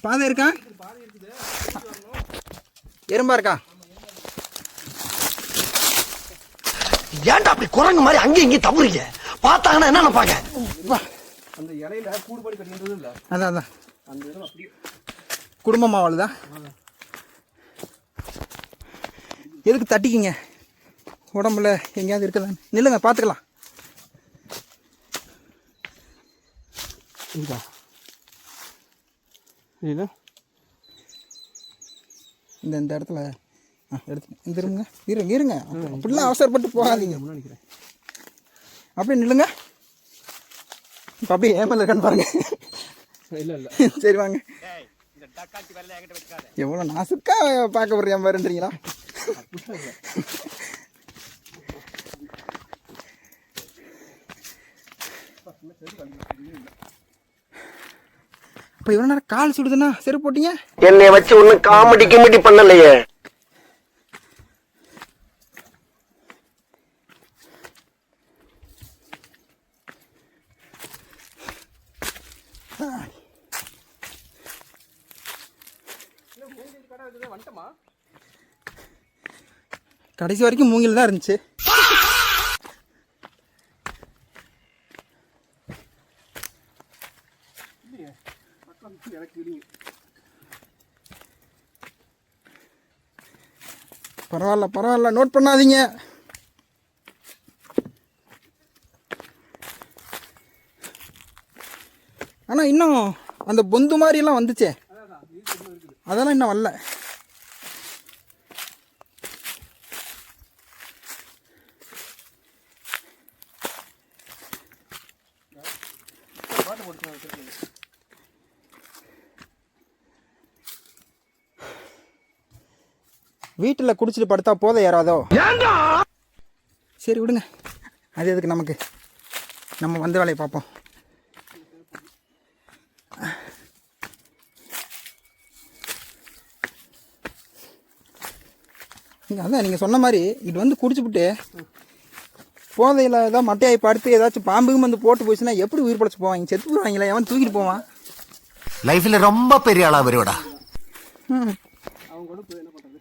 பாதை இருக்கா? எறும்பா இருக்கா? ஏன்டா அப்படி குரங்கு மாதிரி அங்கேயும் இங்கேயும் தவறீங்க? பார்த்தாங்கன்னா என்ன நினைப்பாங்க? அந்த இலையில கூடுபாடு கட்டின்றது இல்லை. அதான் அதான் அந்த இடம் அப்படியே குடும்பமா வாழுதா? எதுக்கு தட்டிக்கிங்க? உடம்புல எங்கேயாவது இருக்குதா? நில்லுங்க பார்த்துக்கலாம். இருக்கா இல்லை இந்த இடத்துல எடுத்து இருங்க இருங்க இருங்க. அப்படிலாம் அவசரப்பட்டு போகாதீங்க. நினைக்கிறேன். அப்படியே நில்லுங்க. இப்போ அப்படியே ஏமல் இருக்கான்னு பாருங்க. இல்லை இல்லை சரி வாங்க. எவ்வளோ நாசுக்கா பார்க்க போறியா பாருன்றீங்களா? இப்போ இவ்வளோ நேரம் கால் சுடுதுன்னா செருப்பு போட்டீங்க? என்னை வச்சு ஒன்னும் காமெடி கிமெடி பண்ணலையே. கடைசி வரைக்கும் மூங்கில் தான் இருந்துச்சு. பரவாயில்ல பரவாயில்ல, நோட் பண்ணாதீங்க. ஆனால் இன்னும் அந்த பொந்து மாதிரிலாம் வந்துச்சே, அதெல்லாம் இன்னும் வரல. வீட்டில் குடிச்சிட்டு படுத்தா போத ஏறாதோ? சரி விடுங்க, அது எதுக்கு நமக்கு, நம்ம வந்த வேலையை பார்ப்போம். அதான் நீங்கள் சொன்ன மாதிரி இது வந்து குடிச்சுப்புட்டு போதையில் ஏதாவது மட்டையாகி படுத்து ஏதாச்சும் பாம்புக்கும் வந்து போட்டு போயிடுச்சுன்னா எப்படி உயிர் படைச்சு போவாங்க? செத்து போடுவாங்களா? எவன் தூக்கிட்டு போவான்? லைஃப்ல ரொம்ப பெரிய ஆளா வருவடா. அவங்க கூட என்ன பண்றது?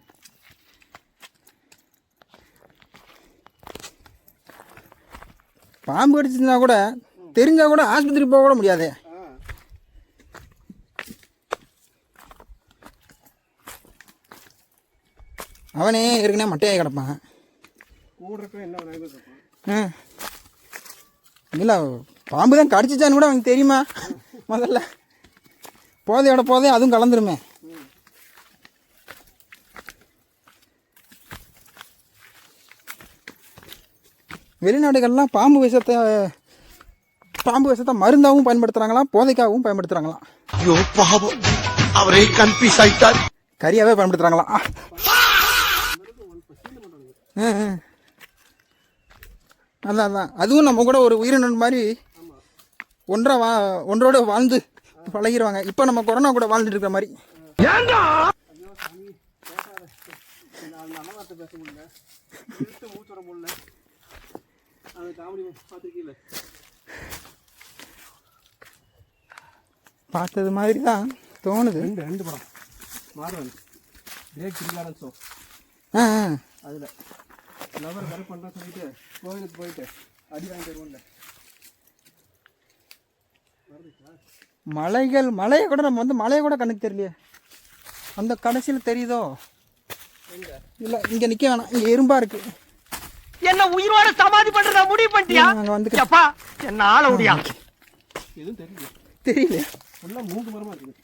பாம்பு கடிச்சிருந்தா கூட தெரிஞ்சா கூட ஆஸ்பத்திரி போக கூட முடியாது. அவனே ஏற்கனவே மட்டையாகி கிடப்பான். இல்லை பாம்பு தான் கடிச்சிச்சான்னு கூட அவனுக்கு தெரியுமா? முதல்ல போதையோட போதே அதுவும் கலந்துருமே. வெளிநாடுகள்லாம் பாம்பு விஷத்தை மருந்தாகவும் பயன்படுத்துகிறாங்களாம், போதைக்காகவும் பயன்படுத்துகிறாங்களாம். ஐயோ பாவம், அவரே கன்ஃபியூஸ் ஆயிட்டார். கறியாகவே பயன்படுத்துகிறாங்களாம். அதான் அதான் அதுவும் நம்ம கூட ஒரு உயிரினம் மாதிரி ஒன்றோட வாழ்ந்து பழகிடுவாங்க. இப்போ நம்ம கொரோனா கூட வாழ்ந்துட்டு இருக்கிற மாதிரி. பார்த்தது மாதிரி தான் தோணுது. ரெண்டு படம் மாறுவாங்க. பிரேக் திருவிழான்னு ஷோ அதில் லவர் கரெக்ட் பண்ணுறேன்னு சொல்லிட்டு கோவிலுக்கு போயிட்டு அடி வாங்கி தருவோம்ல. மலையை கூட நம்ம வந்து மலையை கூட கண்ணுக்கு தெரியலையே. அந்த கடைசியில் தெரியுதோ? இல்லை இங்கே நிற்க வேணாம், இங்கே எறும்பா இருக்கு. என்ன உயிரோட சமாதி பண்றத முடிவு பண்ணிட்டியா? அங்கே வந்து என்ன ஆள முடியா? எதுவும் தெரியல. ஃபுல்லாக 3 மரமாக இருக்குது.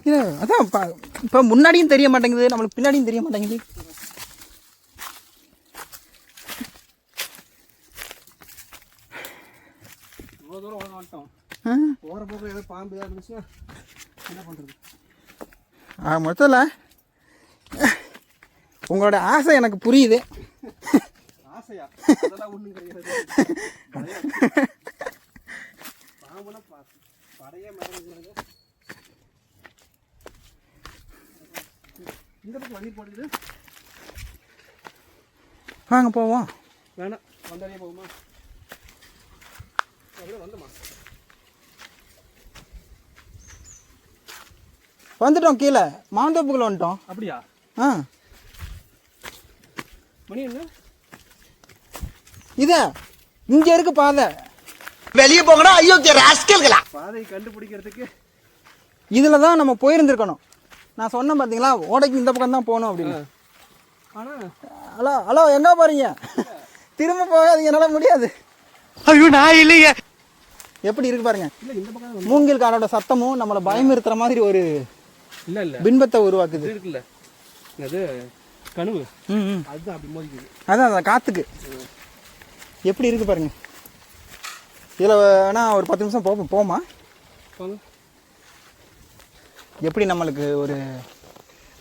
இல்லை அதான் இப்போ முன்னாடியும் தெரிய மாட்டேங்குது, நம்மளுக்கு பின்னாடியும் தெரிய மாட்டேங்குது. இவ்வளோ தூரம் வாங்க வந்துட்டோம். போகிற போக ஏதோ பாம்பு ஏதாவது இருந்துச்சுன்னா என்ன பண்ணுறது? மொத்தத்தில் உங்களோட ஆசை எனக்கு புரியுது. ஆசையா? அதெல்லாம் ஒன்றும் கிடையாது. பாம்புனா படையே மறந்துக்கிறாங்க. இந்த பக்கம் வண்டி போடுது. வாங்க போவோம். வேணாம், வந்தாலே போகுமா? வந்தமா வந்துட்டோம் கீழே மாந்தோப்புக்குள்ள வந்துட்டோம். அப்படியா? ஆ மணி என்ன இதே இங்கே இருக்கு பாதை. வெளியே போங்கடா அயோக்கிய ராஸ்கல்களா. பாதையை கண்டுபிடிக்கிறதுக்கு இதில் தான் நம்ம போயிருந்துருக்கணும். நான் சொன்னேன் பார்த்தீங்களா, ஓடைக்கு இந்த பக்கம் தான் போகணும் அப்படின்னு. ஆனால் ஹலோ ஹலோ எங்கே போகிறீங்க? திரும்ப போகாதீங்க, என்னால் முடியாது. ஐயோ நான் இல்லையே. எப்படி இருக்கு பாருங்க. இல்லை இந்த பக்கம் மூங்கில் காரோட சத்தமும் நம்மளை பயமுறுத்துற மாதிரி ஒரு இல்லை இல்லை பின்பத்தை உருவாக்குது. இது இருக்குல்ல அது கனவு, ம் அதுதான் அப்படி மோதிக்குது. அதான் அதான் காற்றுக்கு எப்படி இருக்கு பாருங்க. இதில் வேணா ஒரு 10 நிமிஷம் போமா போங்க. எப்படி நம்மளுக்கு ஒரு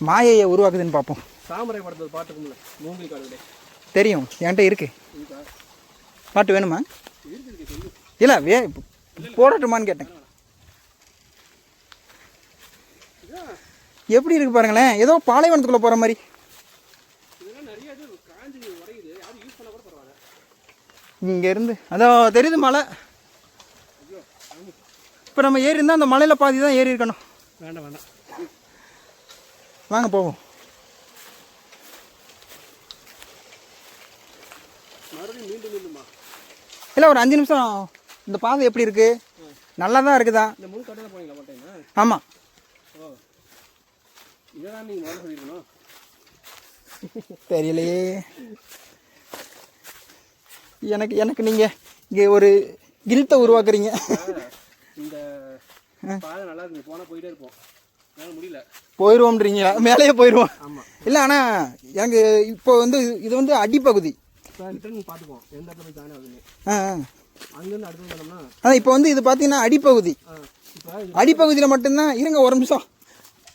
மாயையை உருவாக்குதுன்னு பார்ப்போம். சாமரை படத்தில் பாட்டுக்கும்ல மூங்கில் காடு தெரியும், என்கிட்ட இருக்கு. இருக்கா? பாட்டு வேணுமா? இருக்கு சொல்லு. இல்லை போடட்டுமான்னு கேட்டேன். எப்படி இருக்கு பாருங்களேன், ஏதோ பாலைவனத்துக்குள்ளே போகிற மாதிரி. இதெல்லாம் நிறைய இது காஞ்சி உடையுது, யாரும் யூஸ் பண்ண கூட பரவாயில்ல. இங்கேருந்து அதோ தெரியுது மலை. இப்போ நம்ம ஏறி இருந்தால் அந்த மலையில் பாதி தான் ஏறி இருக்கணும். வேண்டாம் வேண்டாம், வாங்க போவோம். மறுபடியும் மீண்டும் மீண்டுமா? இல்லை ஒரு 5 நிமிஷம். இந்த பாதை எப்படி இருக்கு? நல்லா தான் இருக்குதா? இந்த முழு காட்டு தான் போனீங்களா மாட்டேன்னா? ஆமாம். ஓ, இதை தான் நீங்கள் முதல்ல சொல்லியிருக்கணும். தெரியலையே எனக்கு எனக்கு நீங்கள் இங்கே ஒரு கில்ட்டை உருவாக்குறீங்க. இந்த பாதை நல்லா இருக்கு, போனால் போயிட்டே இருப்போம். என்னால் முடியல. போயிடுவோம்ன்றீங்களா? மேலேயே போயிடுவோம். ஆமாம். இல்லை ஆனால் எனக்கு இப்போ வந்து இது வந்து அடிப்பகுதி. இப்போ ரிட்டர்ன் பார்த்துக்குவோம் எந்த இடத்துல போய் ஜாயின் ஆகுதுன்னு. அங்கேருந்து அடுத்து வந்தோம்னா அதான் இப்போ வந்து இது பார்த்தீங்கன்னா அடிப்பகுதி. இப்போ அடிப்பகுதியில் மட்டும்தான். இருங்க ஒரு நிமிஷம்,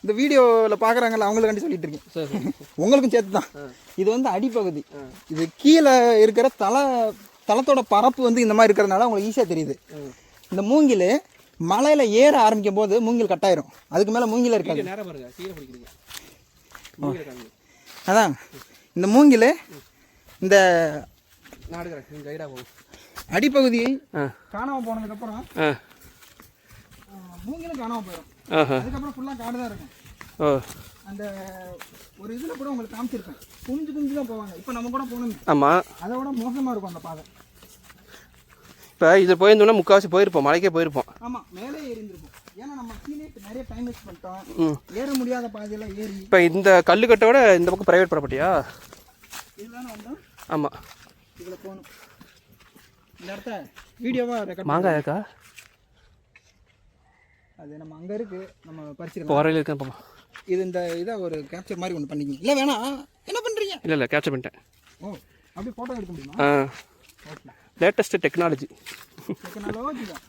இந்த வீடியோவில் பார்க்குறாங்கல்ல அவங்களுக்காண்டி சொல்லிட்டு இருக்கேன். சரி உங்களுக்கும் சேர்த்து தான். இது வந்து அடிப்பகுதி. இது கீழே இருக்கிற தளத்தோட பரப்பு வந்து இந்த மாதிரி இருக்கிறதுனால உங்களுக்கு ஈஸியாக தெரியுது. இந்த மூங்கில் மலையில் ஏற ஆரம்பிக்கும் போது மூங்கில் கட்டாயிரும், அதுக்கு மேலே மூங்கில் இருக்காது. நேரம் பாருங்க, கீழே பிடிக்கிறீங்க. மூங்கில் காங்க. அதான் இந்த மூங்கில் இந்த நாடுகிறேன், நீங்கள் கைடாக போகும். அடிப்பகுதியை காணாமல் போனதுக்கப்புறம் மூங்கிலும் காணாமல் போயிடும். அதுக்கப்புறம் ஃபுல்லாக காடு தான் இருக்கும். அந்த ஒரு இதில் கூட உங்களுக்கு காமிச்சிருப்பேன், குஞ்சு தான் போவாங்க. இப்போ நம்ம கூட போகணும். ஆமாம், அதை விட மோசமாக இருக்கும் அந்த பாதை. இப்போ இது போயிருந்தோம்னா முக்கால்வாசி போயிருப்போம், மலைக்கே போயிருப்போம். ஆமாம், மேலே ஏறி இருந்திருப்போம். ஏன்னா நம்ம கீழே நிறைய டைம் வேஸ்ட் பண்ணிட்டோம். ஏற முடியாத பாதையெல்லாம் ஏறி. இப்போ இந்த கல்லுக்கட்டோட இந்த பக்கம் ப்ரைவேட் ப்ராப்பர்ட்டியா? இதுதானே வந்தோம். ஆமாம், இதில் போகணும். இந்த இடத்த வீடியோவாக ரெக்கார்ட் மாங்காய் இருக்கா? அது நம்ம அங்கே இருக்குது, நம்ம இப்போ பறிச்சிருக்கோம். வரையில் இருக்கேன் பாப்பா. இது இந்த இதை ஒரு கேப்சர் மாதிரி ஒன்று பண்ணிக்கிங்க. இல்லை வேணாம், என்ன பண்ணுறீங்க? இல்லை கேப்சர் பண்ணிட்டேன். ஓ, அப்படியே ஃபோட்டோ எடுக்க முடியுமா? Okay, latest technology. டெக்னாலஜி தான்.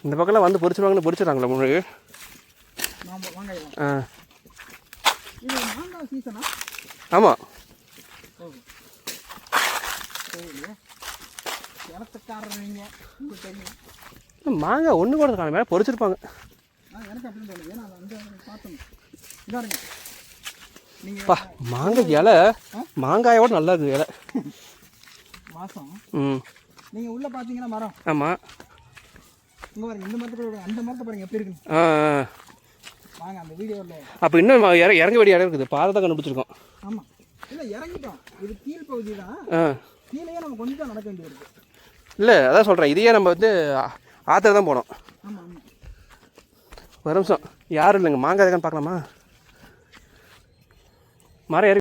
இந்த பக்கம்லாம் வந்து பொறிச்சிருவாங்கன்னு பொறிச்சிடறாங்களா உங்களுக்கு? வாங்க. இது மாங்காய் சீசனா? ஆமாம். இனத்துக்காரங்க தெரியும். மாங்காய் ஒன்று கூட காணும், மேலே பொறிச்சிருப்பாங்க. எனக்கு அப்படின்னு தோணுது. ஏன்னா அந்த பார்த்தோம். இதாருங்க பா, மாங்காய் இலை மாங்காயோட நல்லா இருக்குது இலை. மாதம் ம், நீங்கள் உள்ளே பார்த்தீங்கன்னா மரம். ஆமாம். இங்கே பாருங்க, இந்த மரத்துக்கு அந்த மரத்தை பாருங்க எப்படி இருக்குன்னு. வாங்க அந்த வீடியோவில். அப்போ இன்னும் இறங்க வேண்டிய இடம் இருக்குது, பாதை தான் கண்டுபிடிச்சிருக்கோம். ஆமாம், இல்லை இறங்கிட்டோம். இது கீழ் பகுதி தான். கீழே நம்ம கொஞ்சம் நடக்க வேண்டியது இருக்குது. இல்லை அதான் சொல்கிறேன், இதையே நம்ம வந்து ஆற்றுல தான் போனோம். ஆமாம் ஆமாம். ஒரு நிமிஷம், யாரும் இல்லைங்க, மாங்காய் இருக்கான்னு பார்க்கலாமா? மரம் ஏறி